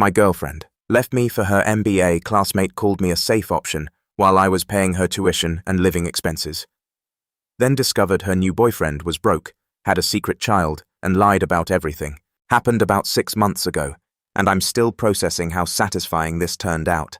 My girlfriend left me for her MBA classmate called me a safe option while I was paying her tuition and living expenses. Then discovered her new boyfriend was broke, had a secret child, and lied about everything. Happened about 6 months ago, and I'm still processing how satisfying this turned out.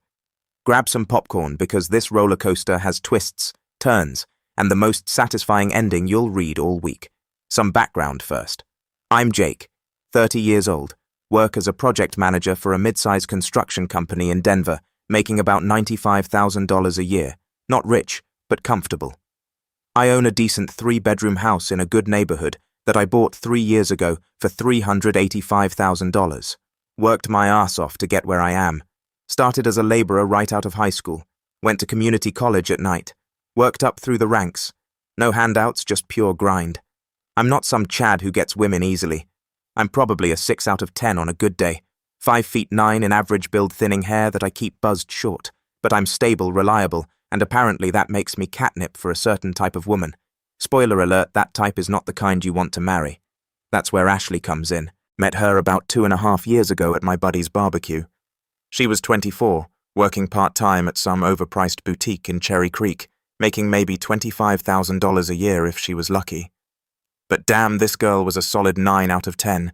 Grab some popcorn because this roller coaster has twists, turns, and the most satisfying ending you'll read all week. Some background first. I'm Jake, 30 years old, work as a project manager for a mid-size construction company in Denver, making about $95,000 a year. Not rich, but comfortable. I own a decent 3-bedroom house in a good neighborhood that I bought 3 years ago for $385,000. Worked my ass off to get where I am. Started as a laborer right out of high school. Went to community college at night. Worked up through the ranks. No handouts, just pure grind. I'm not some Chad who gets women easily. I'm probably a 6 out of 10 on a good day. 5'9" in average build, thinning hair that I keep buzzed short. But I'm stable, reliable, and apparently that makes me catnip for a certain type of woman. Spoiler alert, that type is not the kind you want to marry. That's where Ashley comes in. Met her about 2.5 years ago at my buddy's barbecue. She was 24, working part-time at some overpriced boutique in Cherry Creek, making maybe $25,000 a year if she was lucky. But damn, this girl was a solid 9 out of 10.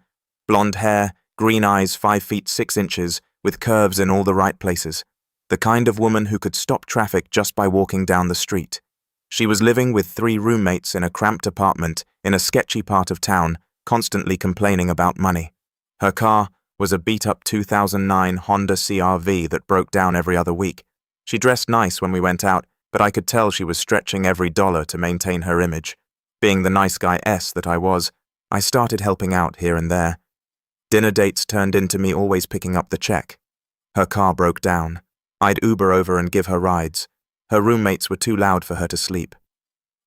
Blonde hair, green eyes, 5 feet 6 inches, with curves in all the right places. The kind of woman who could stop traffic just by walking down the street. She was living with 3 roommates in a cramped apartment in a sketchy part of town, constantly complaining about money. Her car was a beat-up 2009 Honda CR-V that broke down every other week. She dressed nice when we went out, but I could tell she was stretching every dollar to maintain her image. Being the nice guy that I was, I started helping out here and there. Dinner dates turned into me always picking up the check. Her car broke down. I'd Uber over and give her rides. Her roommates were too loud for her to sleep.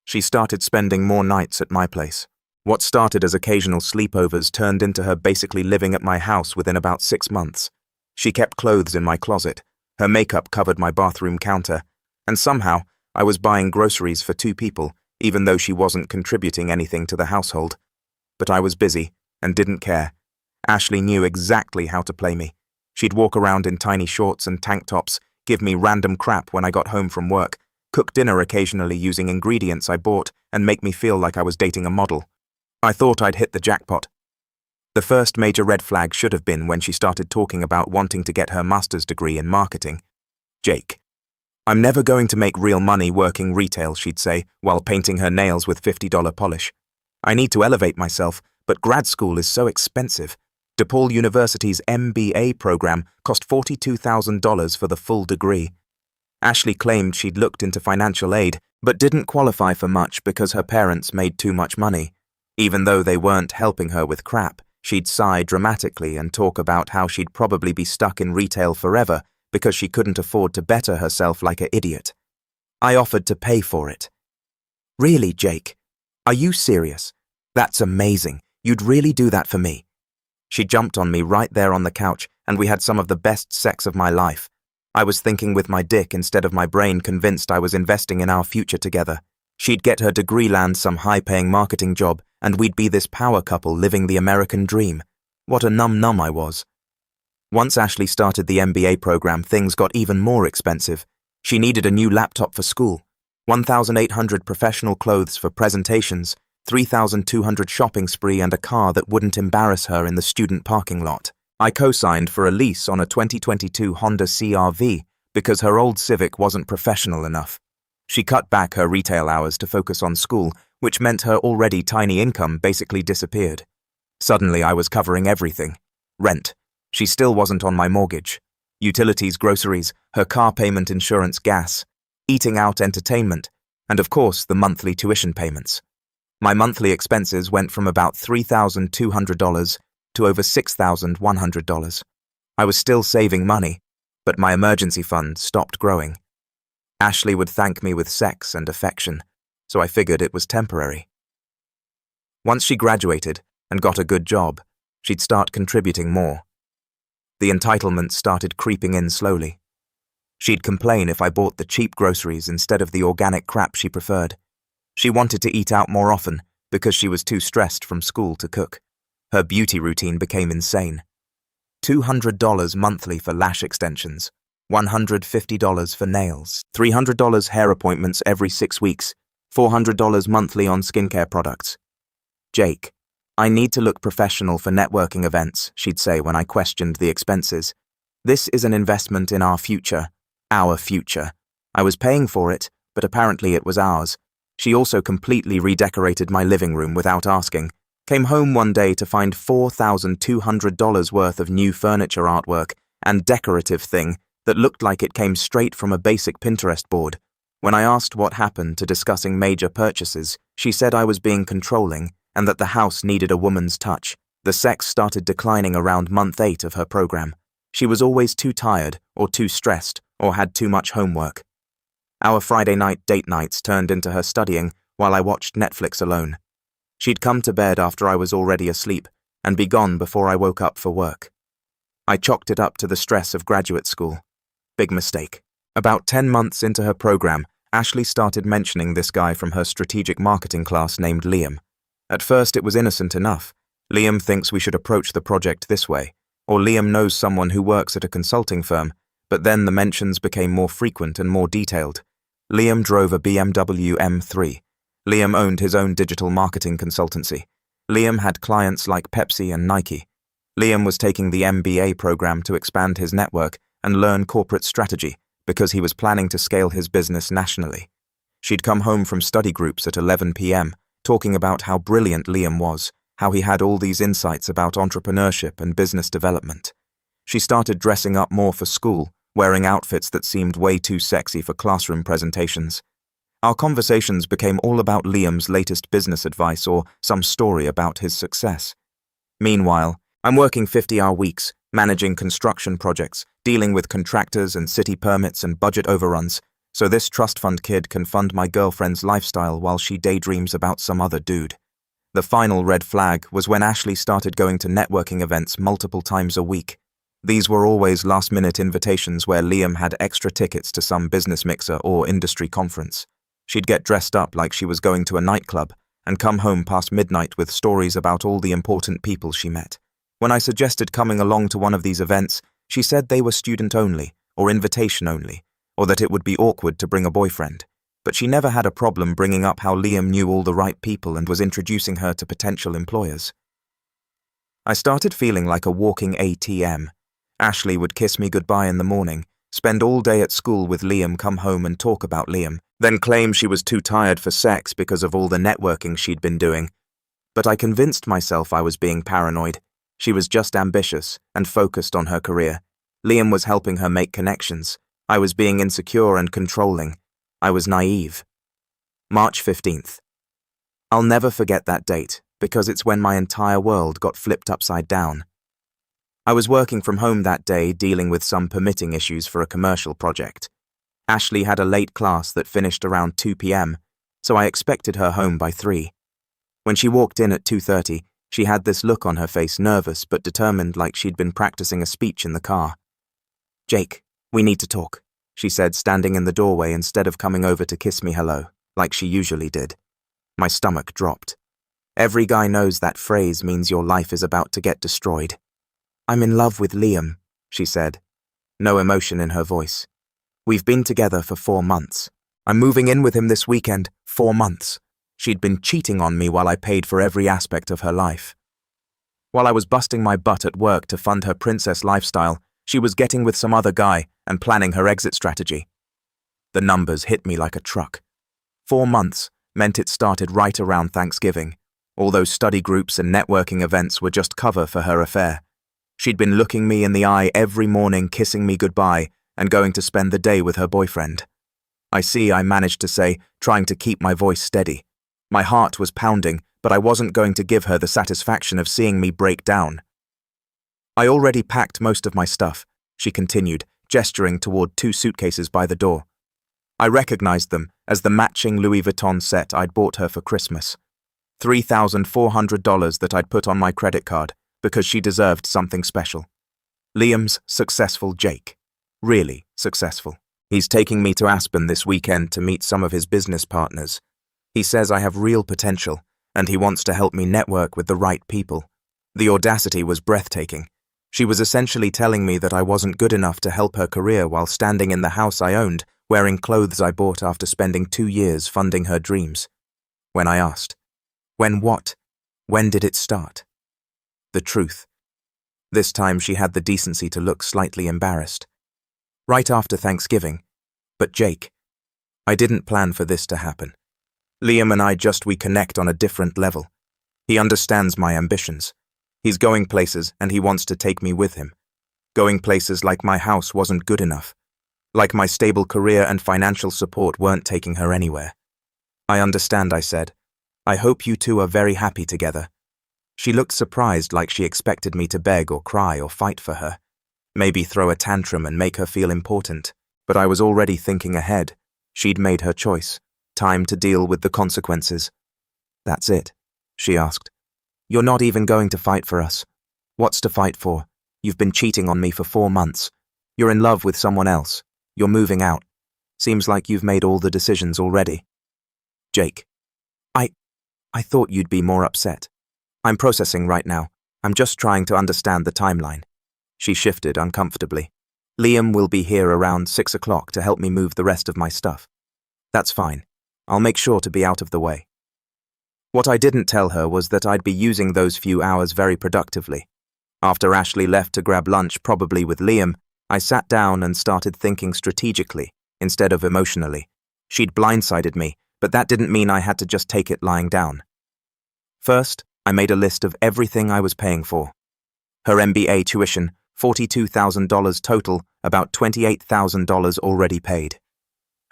She started spending more nights at my place. What started as occasional sleepovers turned into her basically living at my house within about 6 months. She kept clothes in my closet. Her makeup covered my bathroom counter. And somehow, I was buying groceries for 2 people, even though she wasn't contributing anything to the household. But I was busy and didn't care. Ashley knew exactly how to play me. She'd walk around in tiny shorts and tank tops, give me random crap when I got home from work, cook dinner occasionally using ingredients I bought, and make me feel like I was dating a model. I thought I'd hit the jackpot. The first major red flag should have been when she started talking about wanting to get her master's degree in marketing. Jake. I'm never going to make real money working retail, she'd say, while painting her nails with $50 polish. I need to elevate myself, but grad school is so expensive. DePaul University's MBA program cost $42,000 for the full degree. Ashley claimed she'd looked into financial aid, but didn't qualify for much because her parents made too much money. Even though they weren't helping her with crap, she'd sigh dramatically and talk about how she'd probably be stuck in retail forever because she couldn't afford to better herself like an idiot. I offered to pay for it. Really, Jake? Are you serious? That's amazing. You'd really do that for me. She jumped on me right there on the couch, and we had some of the best sex of my life. I was thinking with my dick instead of my brain, convinced I was investing in our future together. She'd get her degree, land some high-paying marketing job, and we'd be this power couple living the American dream. What a num-num I was. Once Ashley started the MBA program, things got even more expensive. She needed a new laptop for school, 1,800 professional clothes for presentations, 3,200 shopping spree, and a car that wouldn't embarrass her in the student parking lot. I co-signed for a lease on a 2022 Honda CR-V because her old Civic wasn't professional enough. She cut back her retail hours to focus on school, which meant her already tiny income basically disappeared. Suddenly I was covering everything. Rent. She still wasn't on my mortgage. Utilities, groceries, her car payment, insurance, gas, eating out, entertainment, and of course the monthly tuition payments. My monthly expenses went from about $3,200 to over $6,100. I was still saving money, but my emergency fund stopped growing. Ashley would thank me with sex and affection, so I figured it was temporary. Once she graduated and got a good job, she'd start contributing more. The entitlement started creeping in slowly. She'd complain if I bought the cheap groceries instead of the organic crap she preferred. She wanted to eat out more often because she was too stressed from school to cook. Her beauty routine became insane. $200 monthly for lash extensions, $150 for nails, $300 hair appointments every 6 weeks, $400 monthly on skincare products. Jake, I need to look professional for networking events, she'd say when I questioned the expenses. This is an investment in our future. Our future. I was paying for it, but apparently it was ours. She also completely redecorated my living room without asking. Came home one day to find $4,200 worth of new furniture artwork and decorative thing that looked like it came straight from a basic Pinterest board. When I asked what happened to discussing major purchases, she said I was being controlling and that the house needed a woman's touch. The sex started declining around month 8 of her program. She was always too tired or too stressed or had too much homework. Our Friday night date nights turned into her studying while I watched Netflix alone. She'd come to bed after I was already asleep and be gone before I woke up for work. I chalked it up to the stress of graduate school. Big mistake. About 10 months into her program, Ashley started mentioning this guy from her strategic marketing class named Liam. At first it was innocent enough. Liam thinks we should approach the project this way, or Liam knows someone who works at a consulting firm, but then the mentions became more frequent and more detailed. Liam drove a BMW M3. Liam owned his own digital marketing consultancy. Liam had clients like Pepsi and Nike. Liam was taking the MBA program to expand his network and learn corporate strategy because he was planning to scale his business nationally. She'd come home from study groups at 11 p.m., talking about how brilliant Liam was, how he had all these insights about entrepreneurship and business development. She started dressing up more for school, wearing outfits that seemed way too sexy for classroom presentations. Our conversations became all about Liam's latest business advice or some story about his success. Meanwhile, I'm working 50-hour weeks, managing construction projects, dealing with contractors and city permits and budget overruns, so this trust fund kid can fund my girlfriend's lifestyle while she daydreams about some other dude. The final red flag was when Ashley started going to networking events multiple times a week. These were always last-minute invitations where Liam had extra tickets to some business mixer or industry conference. She'd get dressed up like she was going to a nightclub and come home past midnight with stories about all the important people she met. When I suggested coming along to one of these events, she said they were student-only or invitation-only, or that it would be awkward to bring a boyfriend. But she never had a problem bringing up how Liam knew all the right people and was introducing her to potential employers. I started feeling like a walking ATM. Ashley would kiss me goodbye in the morning, spend all day at school with Liam, come home and talk about Liam, then claim she was too tired for sex because of all the networking she'd been doing. But I convinced myself I was being paranoid. She was just ambitious and focused on her career. Liam was helping her make connections. I was being insecure and controlling. I was naive. March 15th. I'll never forget that date because it's when my entire world got flipped upside down. I was working from home that day dealing with some permitting issues for a commercial project. Ashley had a late class that finished around 2 p.m., so I expected her home by 3. When she walked in at 2:30, she had this look on her face, nervous but determined, like she'd been practicing a speech in the car. "Jake, we need to talk," she said, standing in the doorway instead of coming over to kiss me hello, like she usually did. My stomach dropped. Every guy knows that phrase means your life is about to get destroyed. "I'm in love with Liam," she said, no emotion in her voice. "We've been together for 4 months. I'm moving in with him this weekend. 4 months. She'd been cheating on me while I paid for every aspect of her life. While I was busting my butt at work to fund her princess lifestyle, she was getting with some other guy and planning her exit strategy. The numbers hit me like a truck. 4 months meant it started right around Thanksgiving. All those study groups and networking events were just cover for her affair. She'd been looking me in the eye every morning, kissing me goodbye, and going to spend the day with her boyfriend. I managed to say, trying to keep my voice steady. My heart was pounding, but I wasn't going to give her the satisfaction of seeing me break down. "I already packed most of my stuff," she continued, gesturing toward 2 suitcases by the door. I recognized them as the matching Louis Vuitton set I'd bought her for Christmas. $3,400 that I'd put on my credit card because she deserved something special. Liam's successful Jake. Really successful. He's taking me to Aspen this weekend to meet some of his business partners. He says I have real potential, and he wants to help me network with the right people. The audacity was breathtaking. She was essentially telling me that I wasn't good enough to help her career while standing in the house I owned, wearing clothes I bought after spending 2 years funding her dreams. When I asked, "When what? When did it start?" The truth. This time she had the decency to look slightly embarrassed. Right after Thanksgiving. But Jake, I didn't plan for this to happen. Liam and we connect on a different level. He understands my ambitions. He's going places and he wants to take me with him. Going places like my house wasn't good enough. Like my stable career and financial support weren't taking her anywhere. I understand, I said. I hope you two are very happy together. She looked surprised, like she expected me to beg or cry or fight for her. Maybe throw a tantrum and make her feel important. But I was already thinking ahead. She'd made her choice. Time to deal with the consequences. That's it, she asked. You're not even going to fight for us. What's to fight for? You've been cheating on me for 4 months. You're in love with someone else. You're moving out. Seems like you've made all the decisions already. Jake. I thought you'd be more upset. I'm processing right now. I'm just trying to understand the timeline. She shifted uncomfortably. Liam will be here around 6 o'clock to help me move the rest of my stuff. That's fine. I'll make sure to be out of the way. What I didn't tell her was that I'd be using those few hours very productively. After Ashley left to grab lunch, probably with Liam, I sat down and started thinking strategically instead of emotionally. She'd blindsided me, but that didn't mean I had to just take it lying down. First, I made a list of everything I was paying for. Her MBA tuition, $42,000 total, about $28,000 already paid.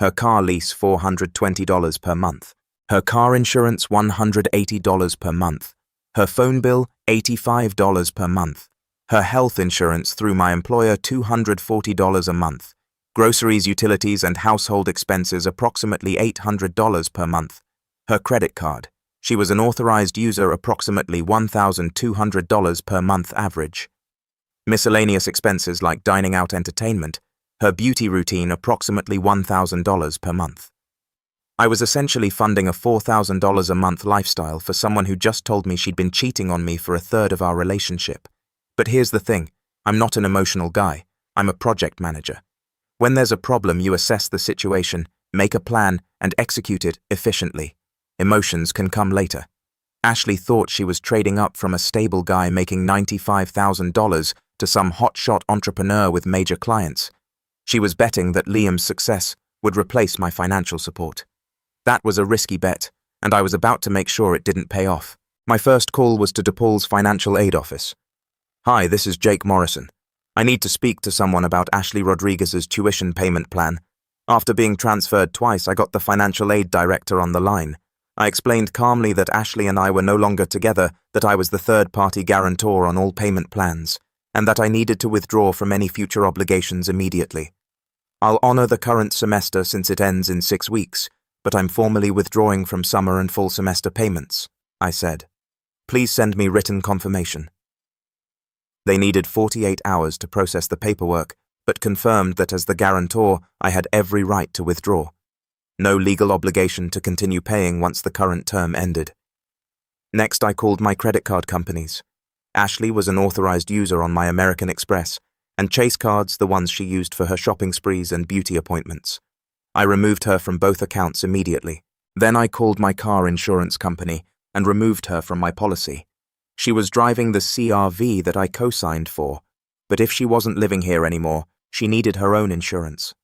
Her car lease, $420 per month. Her car insurance, $180 per month. Her phone bill, $85 per month. Her health insurance through my employer, $240 a month. Groceries, utilities, and household expenses, approximately $800 per month. Her credit card. She was an authorized user, approximately $1,200 per month average. Miscellaneous expenses like dining out, entertainment. Her beauty routine, approximately $1,000 per month. I was essentially funding a $4,000 a month lifestyle for someone who just told me she'd been cheating on me for a third of our relationship. But here's the thing, I'm not an emotional guy, I'm a project manager. When there's a problem, you assess the situation, make a plan, and execute it efficiently. Emotions can come later. Ashley thought she was trading up from a stable guy making $95,000 to some hotshot entrepreneur with major clients. She was betting that Liam's success would replace my financial support. That was a risky bet, and I was about to make sure it didn't pay off. My first call was to DePaul's financial aid office. Hi, this is Jake Morrison. I need to speak to someone about Ashley Rodriguez's tuition payment plan. After being transferred twice, I got the financial aid director on the line. I explained calmly that Ashley and I were no longer together, that I was the third-party guarantor on all payment plans, and that I needed to withdraw from any future obligations immediately. I'll honor the current semester since it ends in 6 weeks, but I'm formally withdrawing from summer and fall semester payments, I said. Please send me written confirmation. They needed 48 hours to process the paperwork, but confirmed that as the guarantor, I had every right to withdraw. No legal obligation to continue paying once the current term ended. Next, I called my credit card companies. Ashley was an authorized user on my American Express, and Chase cards the ones she used for her shopping sprees and beauty appointments. I removed her from both accounts immediately. Then I called my car insurance company and removed her from my policy. She was driving the CRV that I co-signed for, but if she wasn't living here anymore, she needed her own insurance.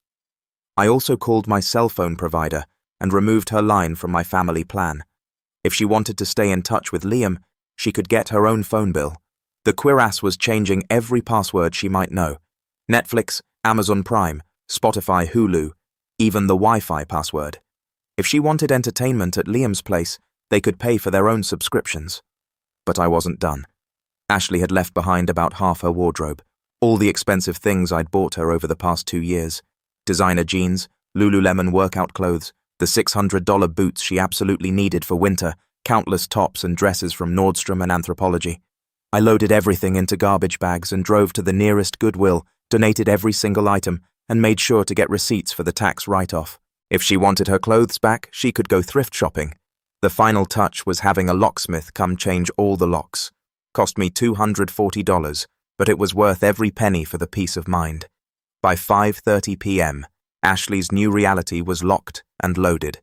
I also called my cell phone provider and removed her line from my family plan. If she wanted to stay in touch with Liam, she could get her own phone bill. The cuirass was changing every password she might know. Netflix, Amazon Prime, Spotify, Hulu, even the Wi-Fi password. If she wanted entertainment at Liam's place, they could pay for their own subscriptions. But I wasn't done. Ashley had left behind about half her wardrobe, all the expensive things I'd bought her over the past 2 years. Designer jeans, Lululemon workout clothes, the $600 boots she absolutely needed for winter, countless tops and dresses from Nordstrom and Anthropologie. I loaded everything into garbage bags and drove to the nearest Goodwill, donated every single item, and made sure to get receipts for the tax write-off. If she wanted her clothes back, she could go thrift shopping. The final touch was having a locksmith come change all the locks. Cost me $240, but it was worth every penny for the peace of mind. By 5:30 p.m., Ashley's new reality was locked and loaded.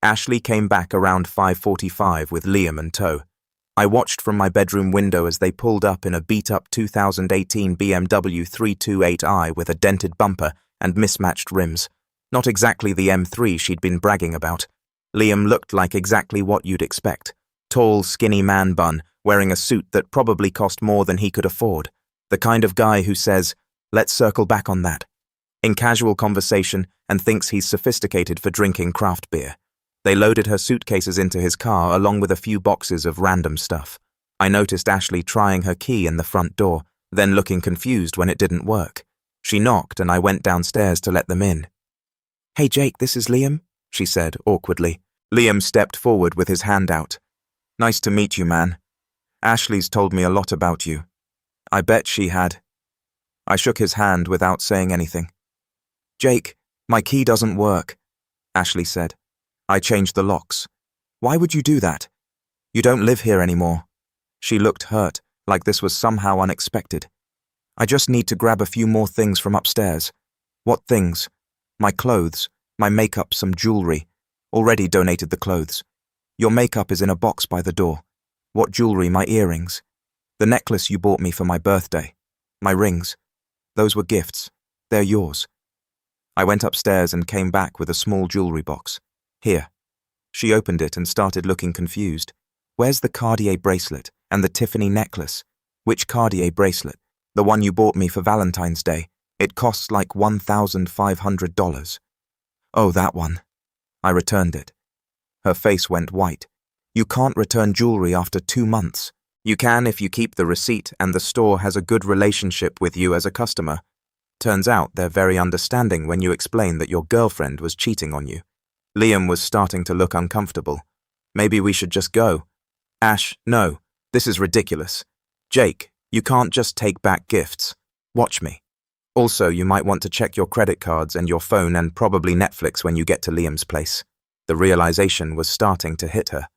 Ashley came back around 5:45 with Liam in tow. I watched from my bedroom window as they pulled up in a beat-up 2018 BMW 328i with a dented bumper and mismatched rims. Not exactly the M3 she'd been bragging about. Liam looked like exactly what you'd expect. Tall, skinny man bun, wearing a suit that probably cost more than he could afford. The kind of guy who says, "Let's circle back on that," in casual conversation and thinks he's sophisticated for drinking craft beer. They loaded her suitcases into his car along with a few boxes of random stuff. I noticed Ashley trying her key in the front door, then looking confused when it didn't work. She knocked and I went downstairs to let them in. "Hey Jake, this is Liam," she said awkwardly. Liam stepped forward with his hand out. "Nice to meet you, man. Ashley's told me a lot about you." I bet she had. I shook his hand without saying anything. "Jake, my key doesn't work," Ashley said. "I changed the locks." "Why would you do that? You don't live here anymore." She looked hurt, like this was somehow unexpected. "I just need to grab a few more things from upstairs." "What things?" "My clothes, my makeup, some jewelry. Already donated the clothes. Your makeup is in a box by the door. What jewelry? My earrings. The necklace you bought me for my birthday. My rings. Those were gifts. They're yours." I went upstairs and came back with a small jewelry box. "Here." She opened it and started looking confused. "Where's the Cartier bracelet and the Tiffany necklace?" "Which Cartier bracelet?" "The one you bought me for Valentine's Day. It costs like $1,500. "Oh, that one." I returned it. Her face went white. "You can't return jewelry after 2 months. You can if you keep the receipt and the store has a good relationship with you as a customer. Turns out they're very understanding when you explain that your girlfriend was cheating on you." Liam was starting to look uncomfortable. "Maybe we should just go." "Ash, no. This is ridiculous. Jake, you can't just take back gifts. Watch me. Also, you might want to check your credit cards and your phone and probably Netflix when you get to Liam's place." The realization was starting to hit her.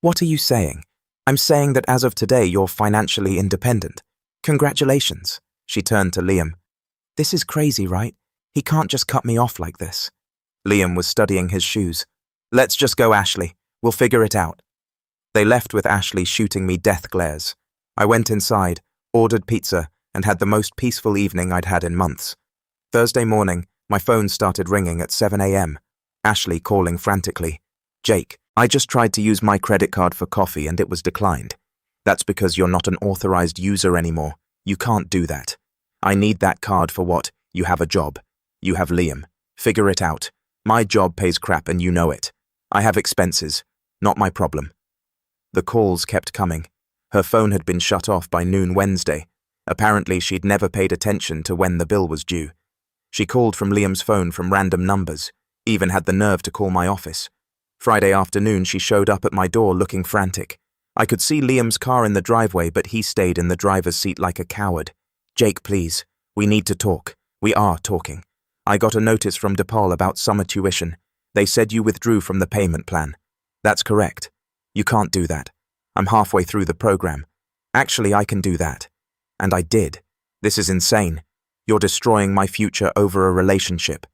"What are you saying?" "I'm saying that as of today you're financially independent. Congratulations." She turned to Liam. "This is crazy, right? He can't just cut me off like this." Liam was studying his shoes. "Let's just go, Ashley. We'll figure it out." They left with Ashley shooting me death glares. I went inside, ordered pizza, and had the most peaceful evening I'd had in months. Thursday morning, my phone started ringing at 7 a.m. Ashley calling frantically. "Jake, I just tried to use my credit card for coffee and it was declined. That's because you're not an authorized user anymore. You can't do that. I need that card for what? You have a job. You have Liam. Figure it out. My job pays crap and you know it. I have expenses. Not my problem." The calls kept coming. Her phone had been shut off by noon Wednesday. Apparently she'd never paid attention to when the bill was due. She called from Liam's phone from random numbers, even had the nerve to call my office. Friday afternoon she showed up at my door looking frantic. I could see Liam's car in the driveway, but he stayed in the driver's seat like a coward. "Jake, please. We need to talk. We are talking. I got a notice from DePaul about summer tuition. They said you withdrew from the payment plan." "That's correct. You can't do that. I'm halfway through the program. Actually, I can do that. And I did. This is insane. You're destroying my future over a relationship."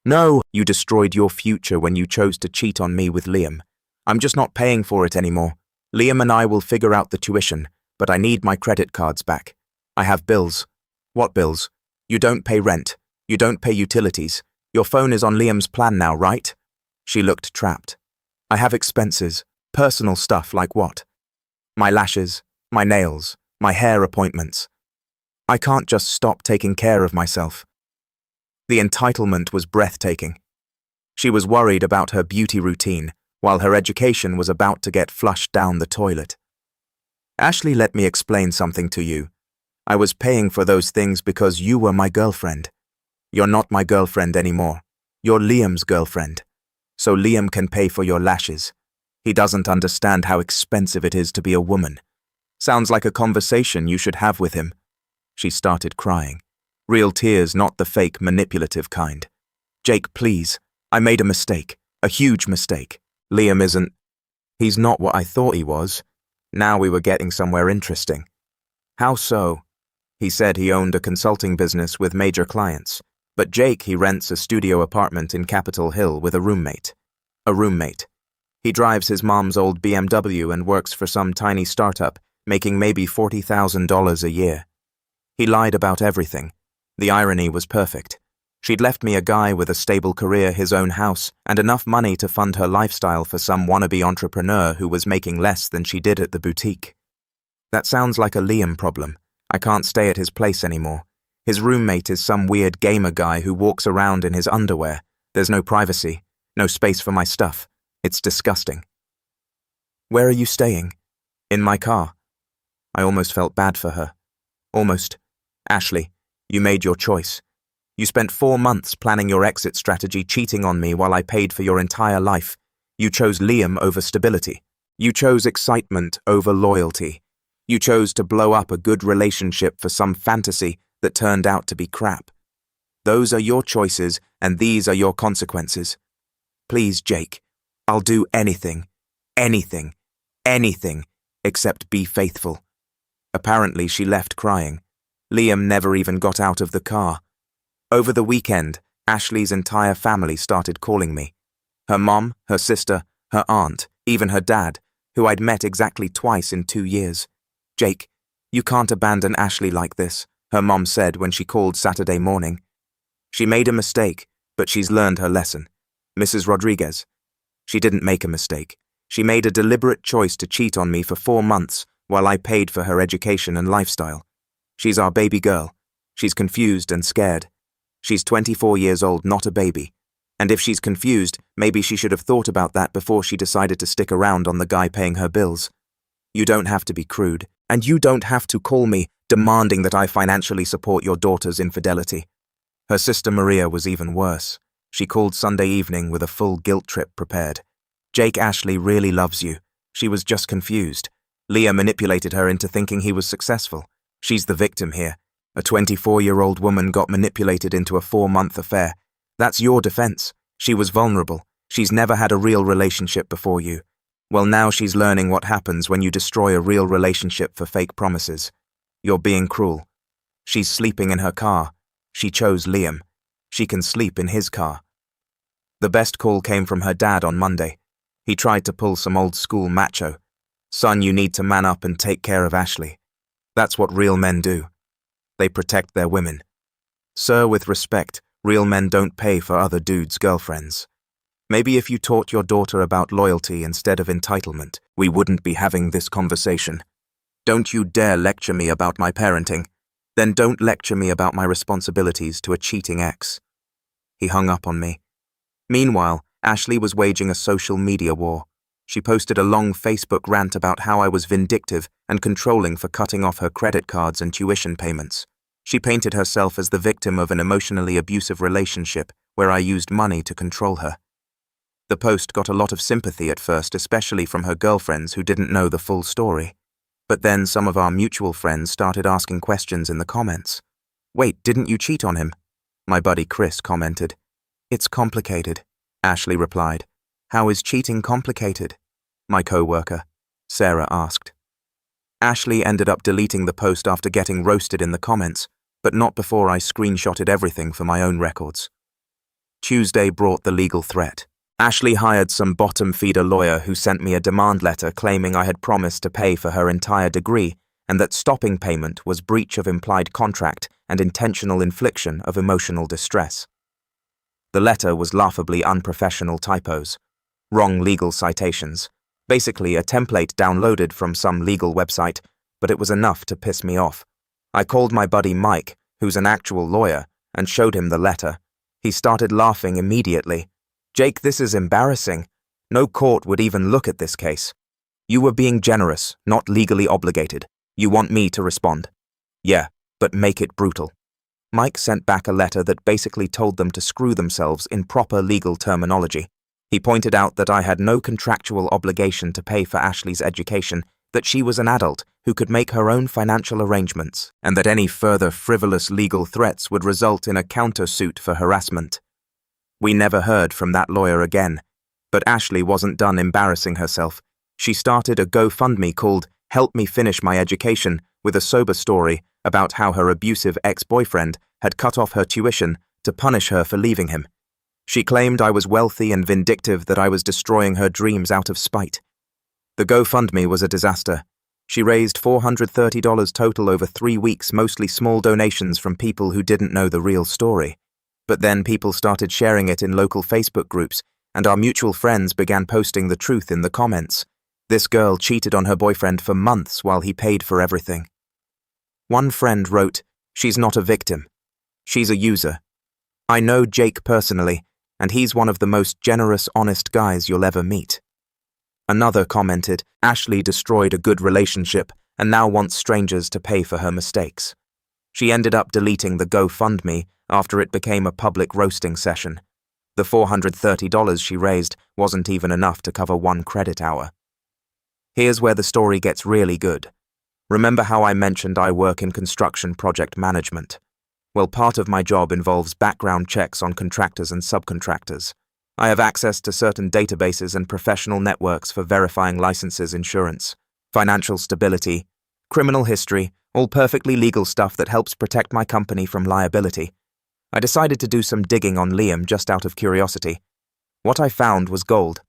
"No, you destroyed your future when you chose to cheat on me with Liam. I'm just not paying for it anymore. Liam and I will figure out the tuition, but I need my credit cards back. I have bills." "What bills? You don't pay rent. You don't pay utilities. Your phone is on Liam's plan now, right?" She looked trapped. "I have expenses. Personal stuff like what?" "My lashes, my nails, my hair appointments. I can't just stop taking care of myself." The entitlement was breathtaking. She was worried about her beauty routine, while her education was about to get flushed down the toilet. "Ashley, let me explain something to you. I was paying for those things because you were my girlfriend. You're not my girlfriend anymore. You're Liam's girlfriend. So Liam can pay for your lashes. He doesn't understand how expensive it is to be a woman. Sounds like a conversation you should have with him." She started crying. Real tears, not the fake, manipulative kind. "Jake, please. I made a mistake. A huge mistake. Liam isn't... He's not what I thought he was. Now we were getting somewhere interesting." "How so?" He said he owned a consulting business with major clients, but Jake, he rents a studio apartment in Capitol Hill with a roommate. A roommate. He drives his mom's old BMW and works for some tiny startup, making maybe $40,000 a year. He lied about everything. The irony was perfect. She'd left me a guy with a stable career, his own house, and enough money to fund her lifestyle for some wannabe entrepreneur who was making less than she did at the boutique. That sounds like a Liam problem. I can't stay at his place anymore. His roommate is some weird gamer guy who walks around in his underwear. There's no privacy, no space for my stuff. It's disgusting. Where are you staying? In my car. I almost felt bad for her. Almost. Ashley, you made your choice. You spent 4 months planning your exit strategy, cheating on me while I paid for your entire life. You chose Liam over stability. You chose excitement over loyalty. You chose to blow up a good relationship for some fantasy that turned out to be crap. Those are your choices, and these are your consequences. Please, Jake, I'll do anything, except be faithful. Apparently, she left crying. Liam never even got out of the car. Over the weekend, Ashley's entire family started calling me. Her mom, her sister, her aunt, even her dad, who I'd met exactly twice in 2 years. Jake, you can't abandon Ashley like this, her mom said when she called Saturday morning. She made a mistake, but she's learned her lesson. Mrs. Rodriguez. She didn't make a mistake. She made a deliberate choice to cheat on me for 4 months while I paid for her education and lifestyle. She's our baby girl. She's confused and scared. She's 24 years old, not a baby. And if she's confused, maybe she should have thought about that before she decided to stick around on the guy paying her bills. You don't have to be crude, and you don't have to call me demanding that I financially support your daughter's infidelity. Her sister Maria was even worse. She called Sunday evening with a full guilt trip prepared. Jake, Ashley really loves you. She was just confused. Leah manipulated her into thinking he was successful. She's the victim here. A 24-year-old woman got manipulated into a 4-month affair. That's your defense. She was vulnerable. She's never had a real relationship before you. Well, now she's learning what happens when you destroy a real relationship for fake promises. You're being cruel. She's sleeping in her car. She chose Liam. She can sleep in his car. The best call came from her dad on Monday. He tried to pull some old-school macho. Son, you need to man up and take care of Ashley. That's what real men do. They protect their women. Sir, with respect, real men don't pay for other dudes' girlfriends. Maybe if you taught your daughter about loyalty instead of entitlement, we wouldn't be having this conversation. Don't you dare lecture me about my parenting. Then don't lecture me about my responsibilities to a cheating ex. He hung up on me. Meanwhile, Ashley was waging a social media war. She posted a long Facebook rant about how I was vindictive and controlling for cutting off her credit cards and tuition payments. She painted herself as the victim of an emotionally abusive relationship where I used money to control her. The post got a lot of sympathy at first, especially from her girlfriends who didn't know the full story. But then some of our mutual friends started asking questions in the comments. Wait, didn't you cheat on him? My buddy Chris commented. It's complicated, Ashley replied. How is cheating complicated? My co-worker, Sarah, asked. Ashley ended up deleting the post after getting roasted in the comments, but not before I screenshotted everything for my own records. Tuesday brought the legal threat. Ashley hired some bottom-feeder lawyer who sent me a demand letter claiming I had promised to pay for her entire degree and that stopping payment was breach of implied contract and intentional infliction of emotional distress. The letter was laughably unprofessional typos, wrong legal citations, basically a template downloaded from some legal website, but it was enough to piss me off. I called my buddy Mike, who's an actual lawyer, and showed him the letter. He started laughing immediately. Jake, this is embarrassing. No court would even look at this case. You were being generous, not legally obligated. You want me to respond? Yeah, but make it brutal. Mike sent back a letter that basically told them to screw themselves in proper legal terminology. He pointed out that I had no contractual obligation to pay for Ashley's education, that she was an adult who could make her own financial arrangements, and that any further frivolous legal threats would result in a countersuit for harassment. We never heard from that lawyer again, but Ashley wasn't done embarrassing herself. She started a GoFundMe called Help Me Finish My Education with a sober story about how her abusive ex-boyfriend had cut off her tuition to punish her for leaving him. She claimed I was wealthy and vindictive, that I was destroying her dreams out of spite. The GoFundMe was a disaster. She raised $430 total over 3 weeks, mostly small donations from people who didn't know the real story. But then people started sharing it in local Facebook groups, and our mutual friends began posting the truth in the comments. This girl cheated on her boyfriend for months while he paid for everything. One friend wrote, "She's not a victim. She's a user. I know Jake personally, and he's one of the most generous, honest guys you'll ever meet." Another commented, "Ashley destroyed a good relationship and now wants strangers to pay for her mistakes." She ended up deleting the GoFundMe after it became a public roasting session. The $430 she raised wasn't even enough to cover 1 credit hour. Here's where the story gets really good. Remember how I mentioned I work in construction project management? Well, part of my job involves background checks on contractors and subcontractors. I have access to certain databases and professional networks for verifying licenses, insurance, financial stability, criminal history, all perfectly legal stuff that helps protect my company from liability. I decided to do some digging on Liam just out of curiosity. What I found was gold.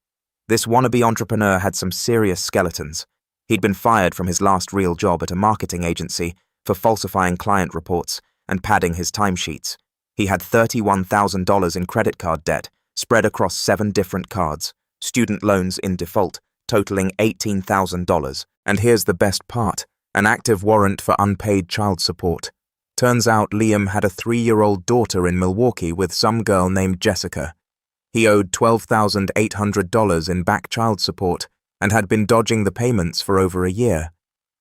This wannabe entrepreneur had some serious skeletons. He'd been fired from his last real job at a marketing agency for falsifying client reports and padding his timesheets. He had $31,000 in credit card debt spread across 7 different cards, student loans in default totaling $18,000, and here's the best part, an active warrant for unpaid child support. Turns out Liam had a 3-year-old daughter in Milwaukee with some girl named Jessica. He owed $12,800 in back child support and had been dodging the payments for over a year.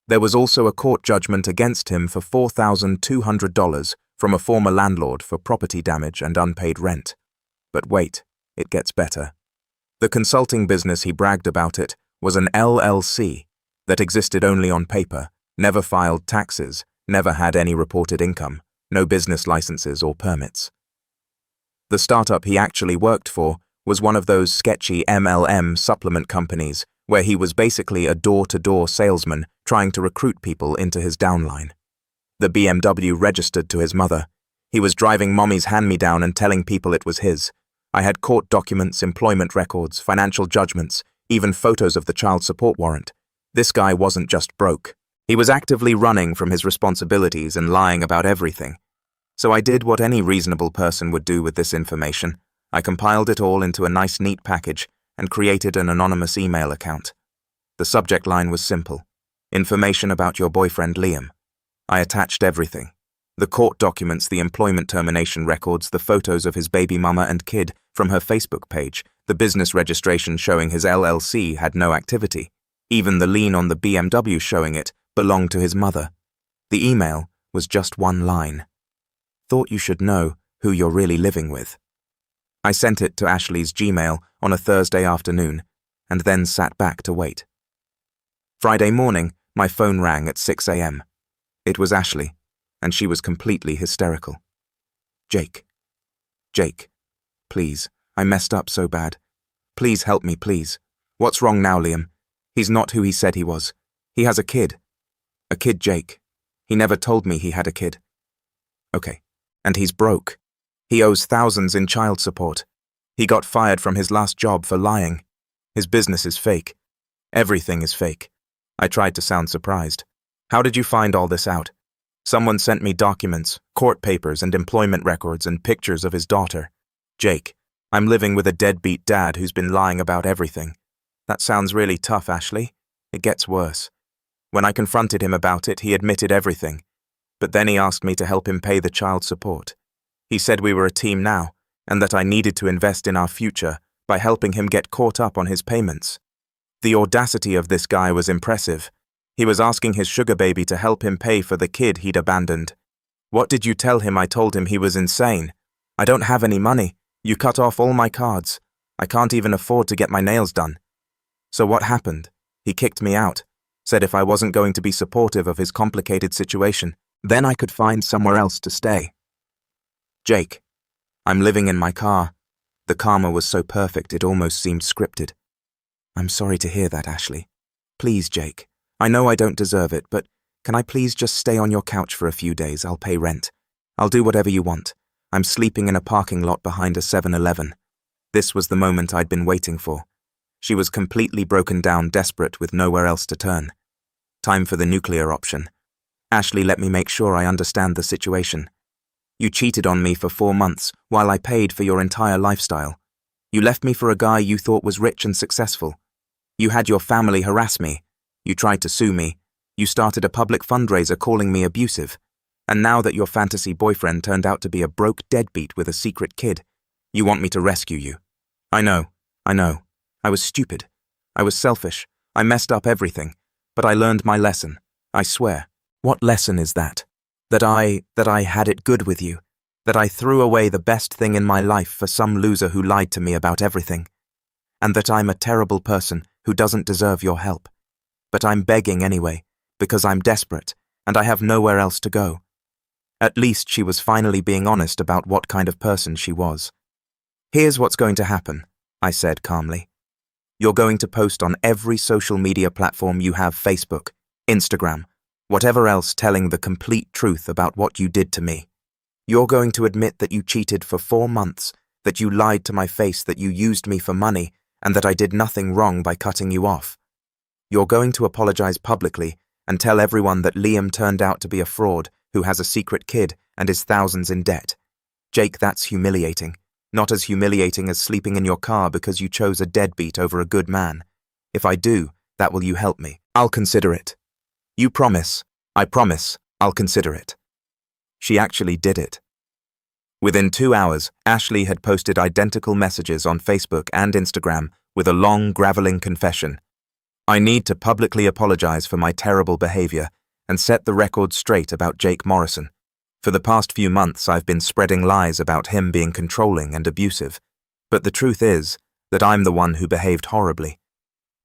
There was also a court judgment against him for $4,200 from a former landlord for property damage and unpaid rent. But wait, it gets better. The consulting business he bragged about it was an LLC that existed only on paper, never filed taxes, never had any reported income, no business licenses or permits. The startup he actually worked for was one of those sketchy MLM supplement companies where he was basically a door-to-door salesman trying to recruit people into his downline. The BMW registered to his mother. He was driving mommy's hand-me-down and telling people it was his. I had court documents, employment records, financial judgments, even photos of the child support warrant. This guy wasn't just broke. He was actively running from his responsibilities and lying about everything. So I did what any reasonable person would do with this information. I compiled it all into a nice, neat package and created an anonymous email account. The subject line was simple: information about your boyfriend Liam. I attached everything: the court documents, the employment termination records, the photos of his baby mama and kid from her Facebook page, the business registration showing his LLC had no activity, even the lien on the BMW showing it belonged to his mother. The email was just 1 line. Thought you should know who you're really living with. I sent it to Ashley's Gmail on a Thursday afternoon and then sat back to wait. Friday morning, my phone rang at 6 a.m. It was Ashley, and she was completely hysterical. Jake, please, I messed up so bad. Please help me, please. What's wrong now, Liam? He's not who he said he was. He has a kid. A kid, Jake. He never told me he had a kid. Okay, and he's broke. He owes thousands in child support. He got fired from his last job for lying. His business is fake. Everything is fake. I tried to sound surprised. How did you find all this out? Someone sent me documents, court papers, and employment records and pictures of his daughter. Jake, I'm living with a deadbeat dad who's been lying about everything. That sounds really tough, Ashley. It gets worse. When I confronted him about it, he admitted everything. But then he asked me to help him pay the child support. He said we were a team now, and that I needed to invest in our future by helping him get caught up on his payments. The audacity of this guy was impressive. He was asking his sugar baby to help him pay for the kid he'd abandoned. What did you tell him? I told him he was insane. I don't have any money. You cut off all my cards. I can't even afford to get my nails done. So what happened? He kicked me out, said if I wasn't going to be supportive of his complicated situation, then I could find somewhere else to stay. Jake, I'm living in my car. The karma was so perfect it almost seemed scripted. I'm sorry to hear that, Ashley. Please, Jake, I know I don't deserve it, but Can I please just stay on your couch for a few days? I'll pay rent. I'll do whatever you want. I'm sleeping in a parking lot behind a 7-Eleven. This was the moment I'd been waiting for. She was completely broken down, desperate, with nowhere else to turn. Time for the nuclear option. Ashley, let me make sure I understand the situation. You cheated on me for 4 months while I paid for your entire lifestyle. You left me for a guy you thought was rich and successful. You had your family harass me. You tried to sue me. You started a public fundraiser calling me abusive. And now that your fantasy boyfriend turned out to be a broke deadbeat with a secret kid, you want me to rescue you. I know. I was stupid. I was selfish. I messed up everything. But I learned my lesson. I swear. What lesson is that? That I had it good with you. That I threw away the best thing in my life for some loser who lied to me about everything. And that I'm a terrible person who doesn't deserve your help. But I'm begging anyway, because I'm desperate, and I have nowhere else to go. At least she was finally being honest about what kind of person she was. Here's what's going to happen, I said calmly. You're going to post on every social media platform you have, Facebook, Instagram, whatever else, telling the complete truth about what you did to me. You're going to admit that you cheated for 4 months, that you lied to my face, that you used me for money, and that I did nothing wrong by cutting you off. You're going to apologize publicly and tell everyone that Liam turned out to be a fraud who has a secret kid and is thousands in debt. Jake, that's humiliating. Not as humiliating as sleeping in your car because you chose a deadbeat over a good man. If I do, that will you help me? I'll consider it. You promise? I promise. I'll consider it. She actually did it. Within 2 hours, Ashley had posted identical messages on Facebook and Instagram with a long, graveling confession. I need to publicly apologize for my terrible behavior and set the record straight about Jake Morrison. For the past few months, I've been spreading lies about him being controlling and abusive. But the truth is that I'm the one who behaved horribly.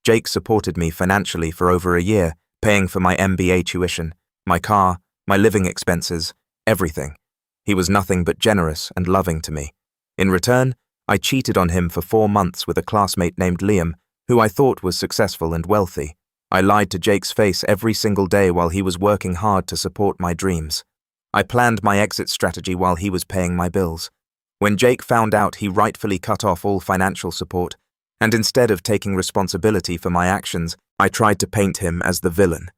Jake supported me financially for over a year, paying for my MBA tuition, my car, my living expenses, everything. He was nothing but generous and loving to me. In return, I cheated on him for 4 months with a classmate named Liam, who I thought was successful and wealthy. I lied to Jake's face every single day while he was working hard to support my dreams. I planned my exit strategy while he was paying my bills. When Jake found out, he rightfully cut off all financial support, and instead of taking responsibility for my actions, I tried to paint him as the villain.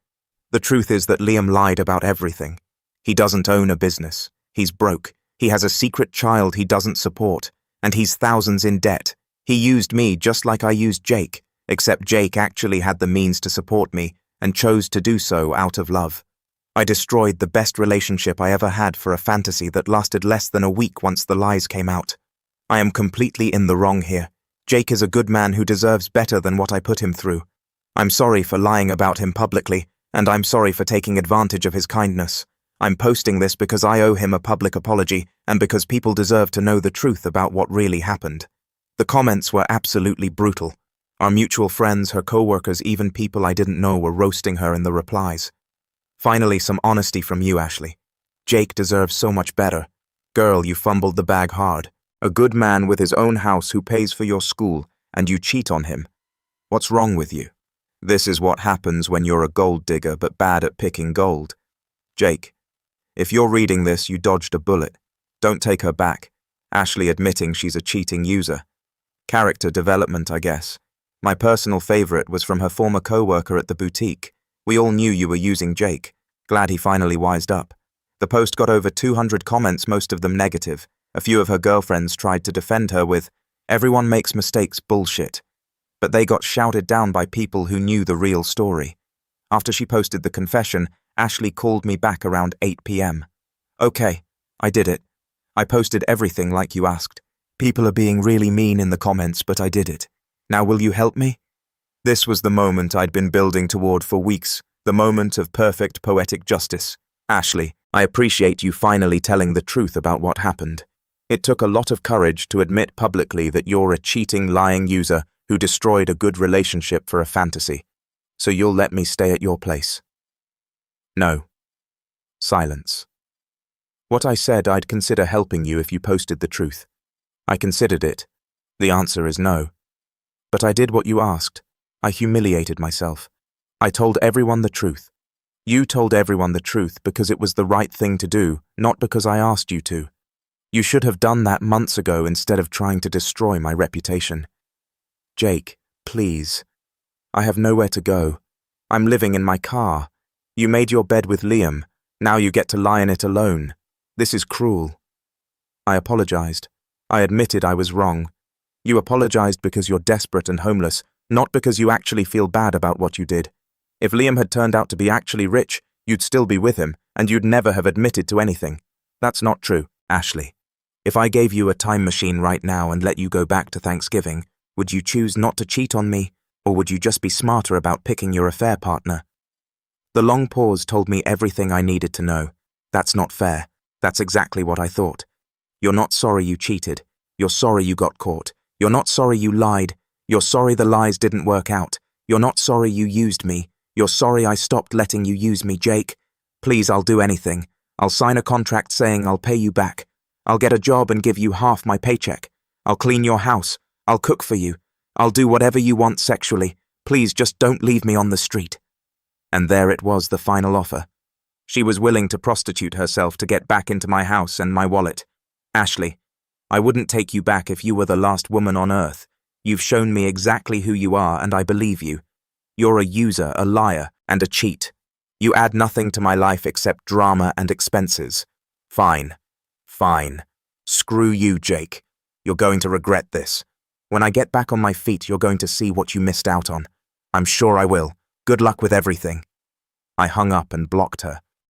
The truth is that Liam lied about everything. He doesn't own a business. He's broke. He has a secret child he doesn't support, and he's thousands in debt. He used me just like I used Jake, except Jake actually had the means to support me and chose to do so out of love. I destroyed the best relationship I ever had for a fantasy that lasted less than a week once the lies came out. I am completely in the wrong here. Jake is a good man who deserves better than what I put him through. I'm sorry for lying about him publicly, and I'm sorry for taking advantage of his kindness. I'm posting this because I owe him a public apology and because people deserve to know the truth about what really happened. The comments were absolutely brutal. Our mutual friends, her co-workers, even people I didn't know were roasting her in the replies. Finally, some honesty from you, Ashley. Jake deserves so much better. Girl, you fumbled the bag hard. A good man with his own house who pays for your school, and you cheat on him. What's wrong with you? This is what happens when you're a gold digger but bad at picking gold. Jake, if you're reading this, you dodged a bullet. Don't take her back. Ashley admitting she's a cheating user. Character development, I guess. My personal favorite was from her former co-worker at the boutique. We all knew you were using Jake. Glad he finally wised up. The post got over 200 comments, most of them negative. A few of her girlfriends tried to defend her with, "Everyone makes mistakes, bullshit." But they got shouted down by people who knew the real story. After she posted the confession, Ashley called me back around 8 p.m. Okay, I did it. I posted everything like you asked. People are being really mean in the comments, but I did it. Now will you help me? This was the moment I'd been building toward for weeks, the moment of perfect poetic justice. Ashley, I appreciate you finally telling the truth about what happened. It took a lot of courage to admit publicly that you're a cheating, lying user who destroyed a good relationship for a fantasy. So you'll let me stay at your place? No. Silence. What I said, I'd consider helping you if you posted the truth. I considered it. The answer is no. But I did what you asked. I humiliated myself. I told everyone the truth. You told everyone the truth because it was the right thing to do, not because I asked you to. You should have done that months ago instead of trying to destroy my reputation. Jake, please. I have nowhere to go. I'm living in my car. You made your bed with Liam. Now you get to lie in it alone. This is cruel. I apologized. I admitted I was wrong. You apologized because you're desperate and homeless, not because you actually feel bad about what you did. If Liam had turned out to be actually rich, you'd still be with him, and you'd never have admitted to anything. That's not true, Ashley. If I gave you a time machine right now and let you go back to Thanksgiving, would you choose not to cheat on me, or would you just be smarter about picking your affair partner? The long pause told me everything I needed to know. That's not fair. That's exactly what I thought. You're not sorry you cheated. You're sorry you got caught. You're not sorry you lied. You're sorry the lies didn't work out. You're not sorry you used me. You're sorry I stopped letting you use me, Jake. Please, I'll do anything. I'll sign a contract saying I'll pay you back. I'll get a job and give you half my paycheck. I'll clean your house. I'll cook for you. I'll do whatever you want sexually. Please just don't leave me on the street. And there it was, the final offer. She was willing to prostitute herself to get back into my house and my wallet. Ashley, I wouldn't take you back if you were the last woman on earth. You've shown me exactly who you are, and I believe you. You're a user, a liar, and a cheat. You add nothing to my life except drama and expenses. Fine. Fine. Screw you, Jake. You're going to regret this. When I get back on my feet, you're going to see what you missed out on. I'm sure I will. Good luck with everything. I hung up and blocked her.